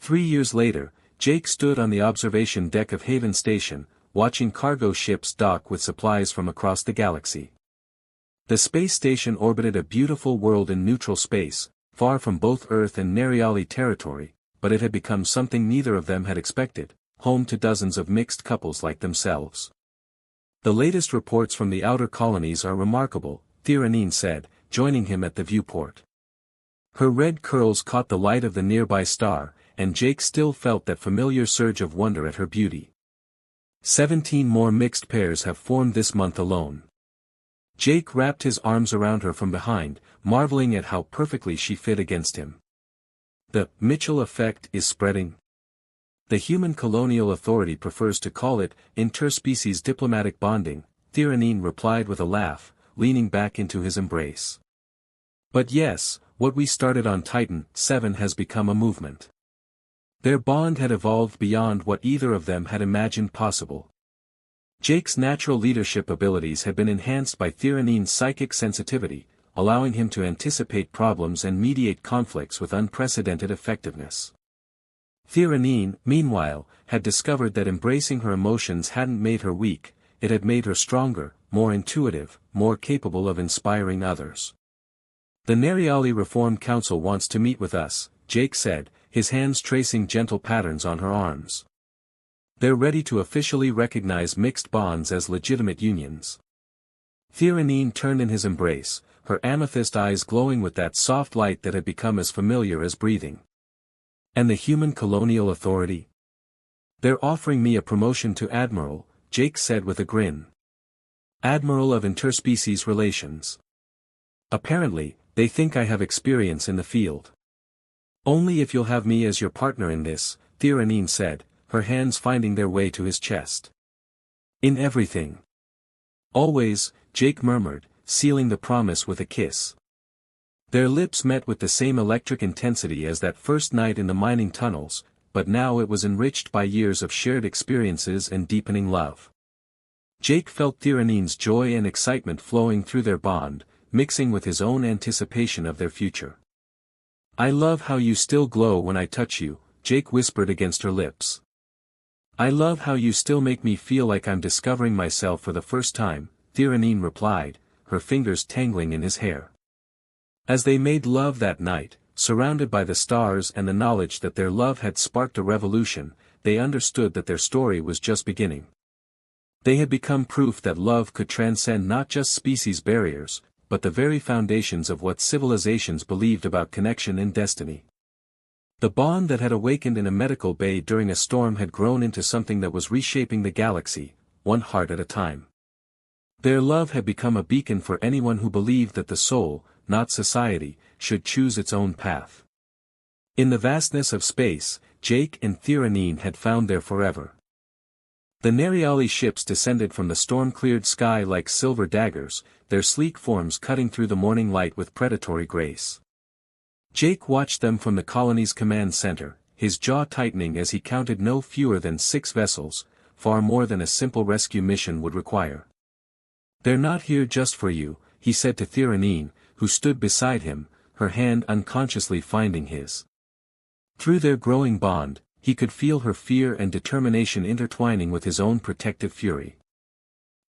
3 years later, Jake stood on the observation deck of Haven Station, watching cargo ships dock with supplies from across the galaxy. The space station orbited a beautiful world in neutral space, far from both Earth and Narali territory, but it had become something neither of them had expected, home to dozens of mixed couples like themselves. The latest reports from the outer colonies are remarkable, Theranine said, joining him at the viewport. Her red curls caught the light of the nearby star, and Jake still felt that familiar surge of wonder at her beauty. 17 more mixed pairs have formed this month alone. Jake wrapped his arms around her from behind, marveling at how perfectly she fit against him. The Mitchell effect is spreading. The Human Colonial Authority prefers to call it interspecies diplomatic bonding, Theranine replied with a laugh, leaning back into his embrace. But yes, what we started on Titan 7 has become a movement. Their bond had evolved beyond what either of them had imagined possible. Jake's natural leadership abilities had been enhanced by Theranine's psychic sensitivity, allowing him to anticipate problems and mediate conflicts with unprecedented effectiveness. Theranine, meanwhile, had discovered that embracing her emotions hadn't made her weak, it had made her stronger, more intuitive, more capable of inspiring others. The Narali Reform Council wants to meet with us, Jake said, his hands tracing gentle patterns on her arms. They're ready to officially recognize mixed bonds as legitimate unions. Theranine turned in his embrace, her amethyst eyes glowing with that soft light that had become as familiar as breathing. And the Human Colonial Authority? They're offering me a promotion to Admiral, Jake said with a grin. Admiral of Interspecies Relations. Apparently, they think I have experience in the field. Only if you'll have me as your partner in this, Theranine said, her hands finding their way to his chest. In everything. Always, Jake murmured, sealing the promise with a kiss. Their lips met with the same electric intensity as that first night in the mining tunnels, but now it was enriched by years of shared experiences and deepening love. Jake felt Theranine's joy and excitement flowing through their bond, mixing with his own anticipation of their future. I love how you still glow when I touch you, Jake whispered against her lips. I love how you still make me feel like I'm discovering myself for the first time, Theranine replied, her fingers tangling in his hair. As they made love that night, surrounded by the stars and the knowledge that their love had sparked a revolution, they understood that their story was just beginning. They had become proof that love could transcend not just species barriers, but the very foundations of what civilizations believed about connection and destiny. The bond that had awakened in a medical bay during a storm had grown into something that was reshaping the galaxy, one heart at a time. Their love had become a beacon for anyone who believed that the soul, not society, should choose its own path. In the vastness of space, Jake and Theranine had found their forever. The Narali ships descended from the storm-cleared sky like silver daggers, their sleek forms cutting through the morning light with predatory grace. Jake watched them from the colony's command center, his jaw tightening as he counted no fewer than 6 vessels, far more than a simple rescue mission would require. They're not here just for you, he said to Theranine, who stood beside him, her hand unconsciously finding his. Through their growing bond, he could feel her fear and determination intertwining with his own protective fury.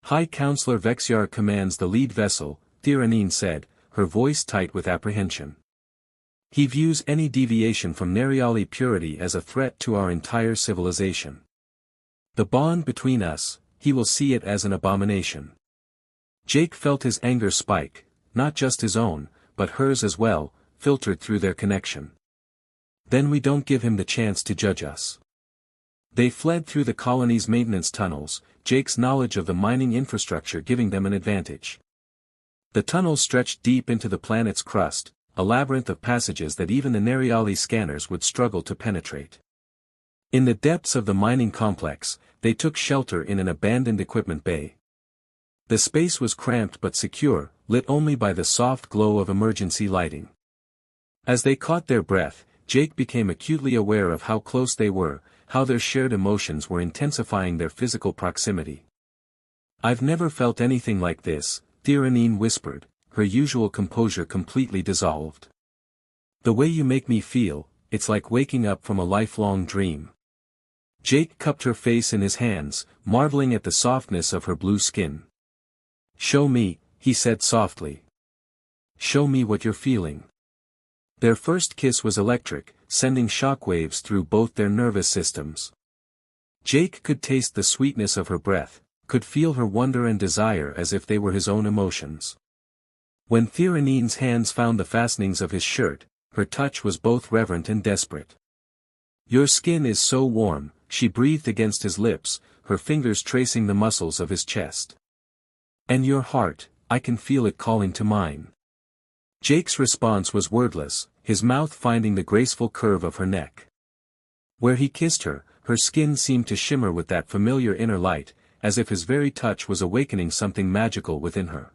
High Counselor Vexiar commands the lead vessel, Theranine said, her voice tight with apprehension. He views any deviation from Narali purity as a threat to our entire civilization. The bond between us, he will see it as an abomination. Jake felt his anger spike, not just his own, but hers as well, filtered through their connection. Then we don't give him the chance to judge us. They fled through the colony's maintenance tunnels, Jake's knowledge of the mining infrastructure giving them an advantage. The tunnels stretched deep into the planet's crust, a labyrinth of passages that even the Narali scanners would struggle to penetrate. In the depths of the mining complex, they took shelter in an abandoned equipment bay. The space was cramped but secure, lit only by the soft glow of emergency lighting. As they caught their breath, Jake became acutely aware of how close they were, how their shared emotions were intensifying their physical proximity. I've never felt anything like this, Theranine whispered, her usual composure completely dissolved. The way you make me feel, it's like waking up from a lifelong dream. Jake cupped her face in his hands, marveling at the softness of her blue skin. "Show me," he said softly. "Show me what you're feeling." Their first kiss was electric, sending shockwaves through both their nervous systems. Jake could taste the sweetness of her breath, could feel her wonder and desire as if they were his own emotions. When Thiranine's hands found the fastenings of his shirt, her touch was both reverent and desperate. "Your skin is so warm," she breathed against his lips, her fingers tracing the muscles of his chest. "And your heart, I can feel it calling to mine." Jake's response was wordless, his mouth finding the graceful curve of her neck. Where he kissed her, her skin seemed to shimmer with that familiar inner light, as if his very touch was awakening something magical within her.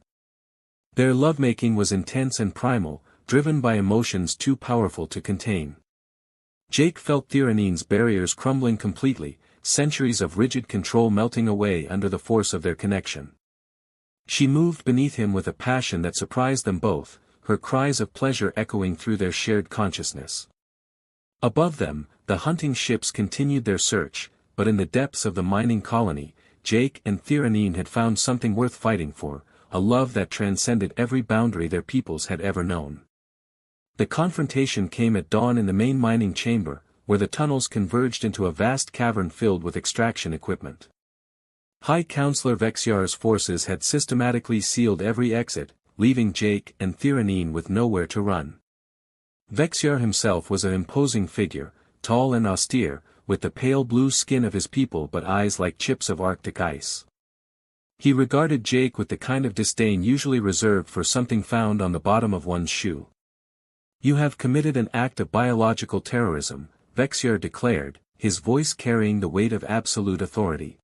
Their lovemaking was intense and primal, driven by emotions too powerful to contain. Jake felt Thiranine's barriers crumbling completely, centuries of rigid control melting away under the force of their connection. She moved beneath him with a passion that surprised them both, her cries of pleasure echoing through their shared consciousness. Above them, the hunting ships continued their search, but in the depths of the mining colony, Jake and Thiranine had found something worth fighting for, a love that transcended every boundary their peoples had ever known. The confrontation came at dawn in the main mining chamber, where the tunnels converged into a vast cavern filled with extraction equipment. High Counselor Vexiar's forces had systematically sealed every exit, leaving Jake and Thiranine with nowhere to run. Vexiar himself was an imposing figure, tall and austere, with the pale blue skin of his people but eyes like chips of Arctic ice. He regarded Jake with the kind of disdain usually reserved for something found on the bottom of one's shoe. "You have committed an act of biological terrorism," Vexiar declared, his voice carrying the weight of absolute authority.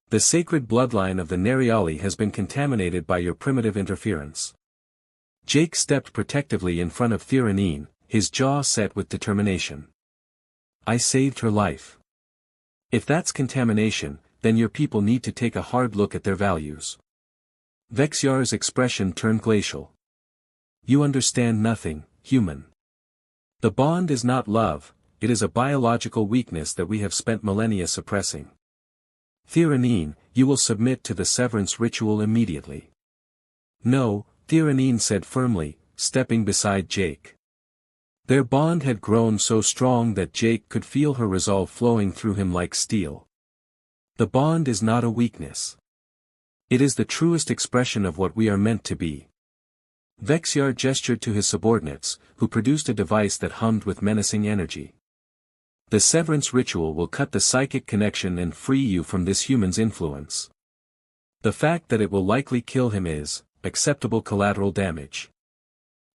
"The sacred bloodline of the Narali has been contaminated by your primitive interference." Jake stepped protectively in front of Thiranine, his jaw set with determination. "I saved her life. If that's contamination, then your people need to take a hard look at their values." Vexiar's expression turned glacial. "You understand nothing, human. The bond is not love, it is a biological weakness that we have spent millennia suppressing. Thiranine, you will submit to the severance ritual immediately." "No," Thiranine said firmly, stepping beside Jake. Their bond had grown so strong that Jake could feel her resolve flowing through him like steel. "The bond is not a weakness. It is the truest expression of what we are meant to be." Vexiar gestured to his subordinates, who produced a device that hummed with menacing energy. "The severance ritual will cut the psychic connection and free you from this human's influence. The fact that it will likely kill him is acceptable collateral damage."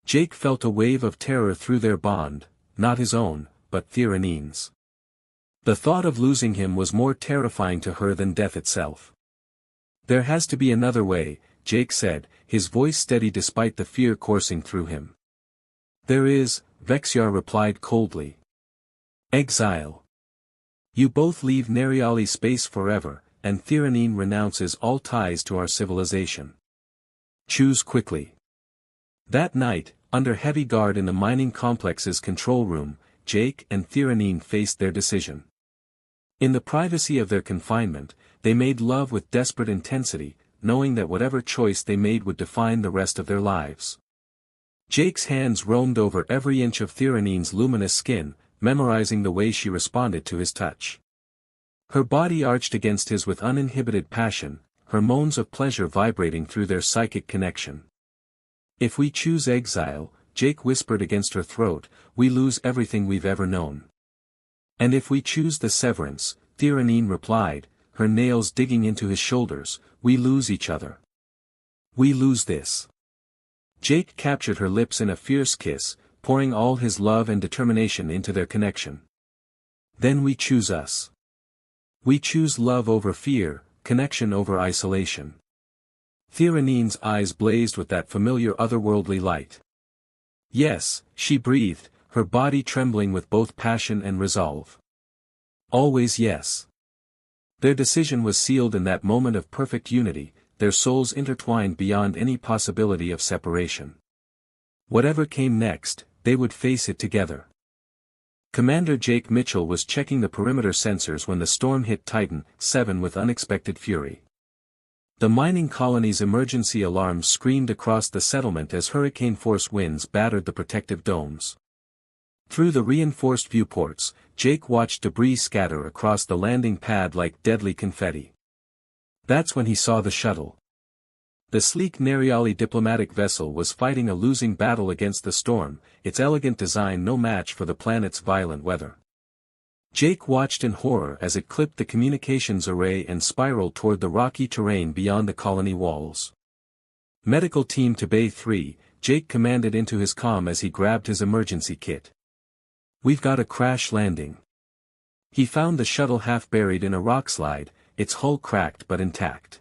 Jake felt a wave of terror through their bond, not his own, but Thiranine's. The thought of losing him was more terrifying to her than death itself. "There has to be another way," Jake said, his voice steady despite the fear coursing through him. "There is," Vexiar replied coldly. "Exile. You both leave Narali space forever, and Thiranine renounces all ties to our civilization. Choose quickly." That night, under heavy guard in the mining complex's control room, Jake and Thiranine faced their decision. In the privacy of their confinement, they made love with desperate intensity, knowing that whatever choice they made would define the rest of their lives. Jake's hands roamed over every inch of Thiranine's luminous skin, memorizing the way she responded to his touch. Her body arched against his with uninhibited passion, her moans of pleasure vibrating through their psychic connection. "If we choose exile," Jake whispered against her throat, "we lose everything we've ever known. And if we choose the severance," Thiranine replied, her nails digging into his shoulders, "we lose each other. We lose this." Jake captured her lips in a fierce kiss, pouring all his love and determination into their connection. "Then we choose us. We choose love over fear, connection over isolation." Thiranine's eyes blazed with that familiar otherworldly light. "Yes," she breathed, her body trembling with both passion and resolve. "Always yes." Their decision was sealed in that moment of perfect unity, their souls intertwined beyond any possibility of separation. Whatever came next, they would face it together. Commander Jake Mitchell was checking the perimeter sensors when the storm hit Titan 7 with unexpected fury. The mining colony's emergency alarms screamed across the settlement as hurricane-force winds battered the protective domes. Through the reinforced viewports, Jake watched debris scatter across the landing pad like deadly confetti. That's when he saw the shuttle. The sleek Narali diplomatic vessel was fighting a losing battle against the storm, its elegant design no match for the planet's violent weather. Jake watched in horror as it clipped the communications array and spiraled toward the rocky terrain beyond the colony walls. Medical team to Bay 3, Jake commanded into his comm as he grabbed his emergency kit. We've got a crash landing. He found the shuttle half buried in a rockslide, its hull cracked but intact.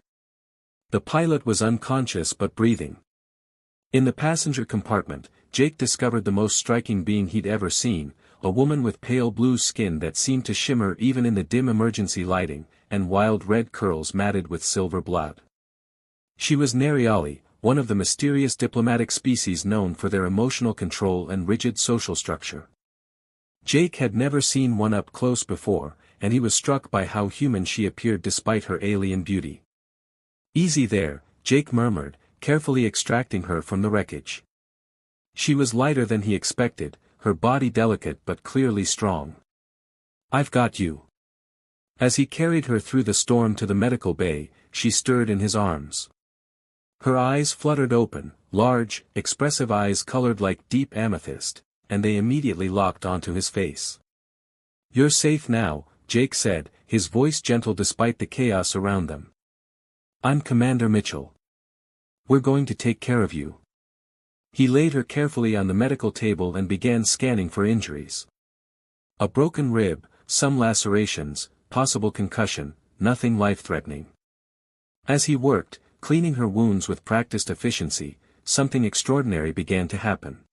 The pilot was unconscious but breathing. In the passenger compartment, Jake discovered the most striking being he'd ever seen, a woman with pale blue skin that seemed to shimmer even in the dim emergency lighting, and wild red curls matted with silver blood. She was Narali, one of the mysterious diplomatic species known for their emotional control and rigid social structure. Jake had never seen one up close before, and he was struck by how human she appeared despite her alien beauty. "Easy there," Jake murmured, carefully extracting her from the wreckage. She was lighter than he expected, her body delicate but clearly strong. "I've got you." As he carried her through the storm to the medical bay, she stirred in his arms. Her eyes fluttered open, large, expressive eyes colored like deep amethyst, and they immediately locked onto his face. "You're safe now," Jake said, his voice gentle despite the chaos around them. "I'm Commander Mitchell. We're going to take care of you." He laid her carefully on the medical table and began scanning for injuries. A broken rib, some lacerations, possible concussion, nothing life-threatening. As he worked, cleaning her wounds with practiced efficiency, something extraordinary began to happen.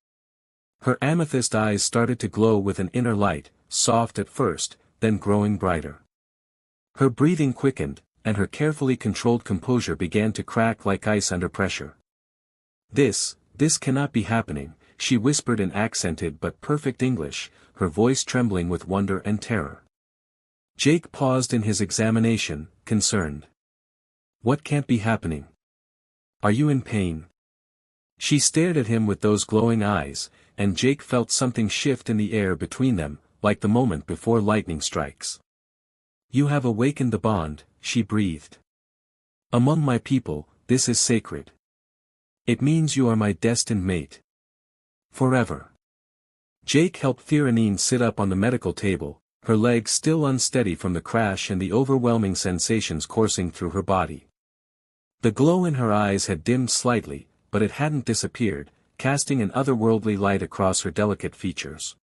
Her amethyst eyes started to glow with an inner light, soft at first, then growing brighter. Her breathing quickened, and her carefully controlled composure began to crack like ice under pressure. This cannot be happening," she whispered in accented but perfect English, her voice trembling with wonder and terror. Jake paused in his examination, concerned. "What can't be happening? Are you in pain?" She stared at him with those glowing eyes, and Jake felt something shift in the air between them, like the moment before lightning strikes. "You have awakened the bond," she breathed. "Among my people, this is sacred. It means you are my destined mate. Forever." Jake helped Theranine sit up on the medical table, her legs still unsteady from the crash and the overwhelming sensations coursing through her body. The glow in her eyes had dimmed slightly, but it hadn't disappeared, casting an otherworldly light across her delicate features.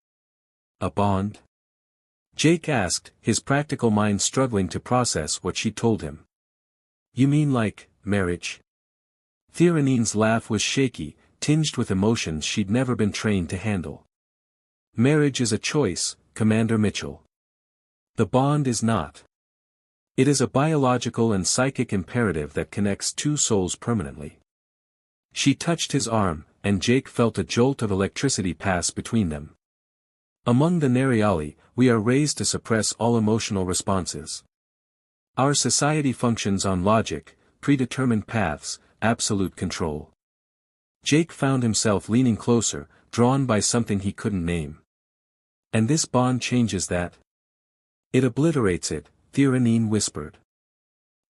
"A bond?" Jake asked, his practical mind struggling to process what she told him. "You mean like, marriage?" Theranine's laugh was shaky, tinged with emotions she'd never been trained to handle. "Marriage is a choice, Commander Mitchell. The bond is not. It is a biological and psychic imperative that connects two souls permanently." She touched his arm, and Jake felt a jolt of electricity pass between them. "Among the Narali, we are raised to suppress all emotional responses. Our society functions on logic, predetermined paths, absolute control." Jake found himself leaning closer, drawn by something he couldn't name. "And this bond changes that?" "It obliterates it," Theranine whispered.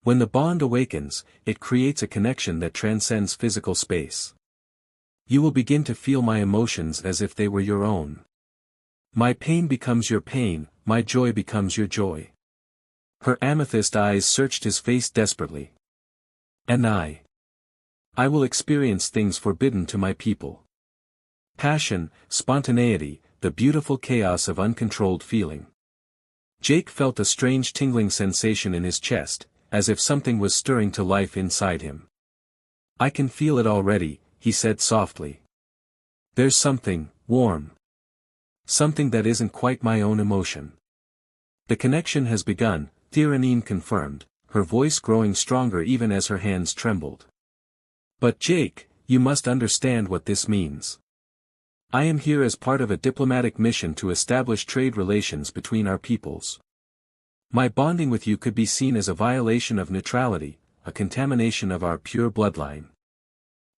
"When the bond awakens, it creates a connection that transcends physical space. You will begin to feel my emotions as if they were your own. My pain becomes your pain, my joy becomes your joy." Her amethyst eyes searched his face desperately. "And I will experience things forbidden to my people. Passion, spontaneity, the beautiful chaos of uncontrolled feeling." Jake felt a strange tingling sensation in his chest, as if something was stirring to life inside him. "I can feel it already," he said softly. "There's something, warm. Something that isn't quite my own emotion." "The connection has begun," Theranine confirmed, her voice growing stronger even as her hands trembled. "But Jake, you must understand what this means. I am here as part of a diplomatic mission to establish trade relations between our peoples. My bonding with you could be seen as a violation of neutrality, a contamination of our pure bloodline.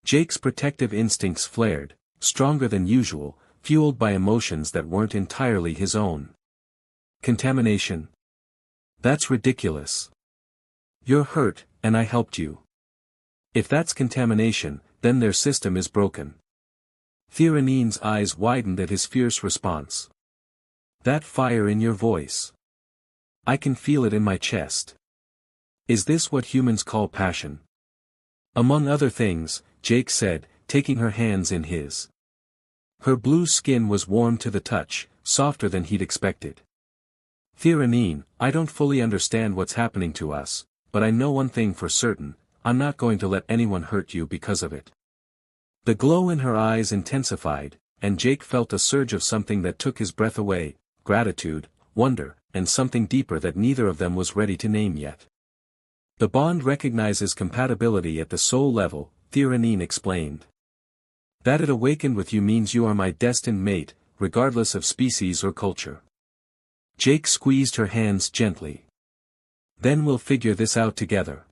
Jake's protective instincts flared, stronger than usual, fueled by emotions that weren't entirely his own. Contamination? That's ridiculous. You're hurt, and I helped you. If that's contamination, then their system is broken. Thieranine's eyes widened at his fierce response. That fire in your voice. I can feel it in my chest. Is this what humans call passion? Among other things, Jake said, taking her hands in his. Her blue skin was warm to the touch, softer than he'd expected. Thieranine, I don't fully understand what's happening to us, but I know one thing for certain, I'm not going to let anyone hurt you because of it. The glow in her eyes intensified, and Jake felt a surge of something that took his breath away, gratitude, wonder, and something deeper that neither of them was ready to name yet. The bond recognizes compatibility at the soul level, Thieranine explained. That it awakened with you means you are my destined mate, regardless of species or culture. Jake squeezed her hands gently. Then we'll figure this out together.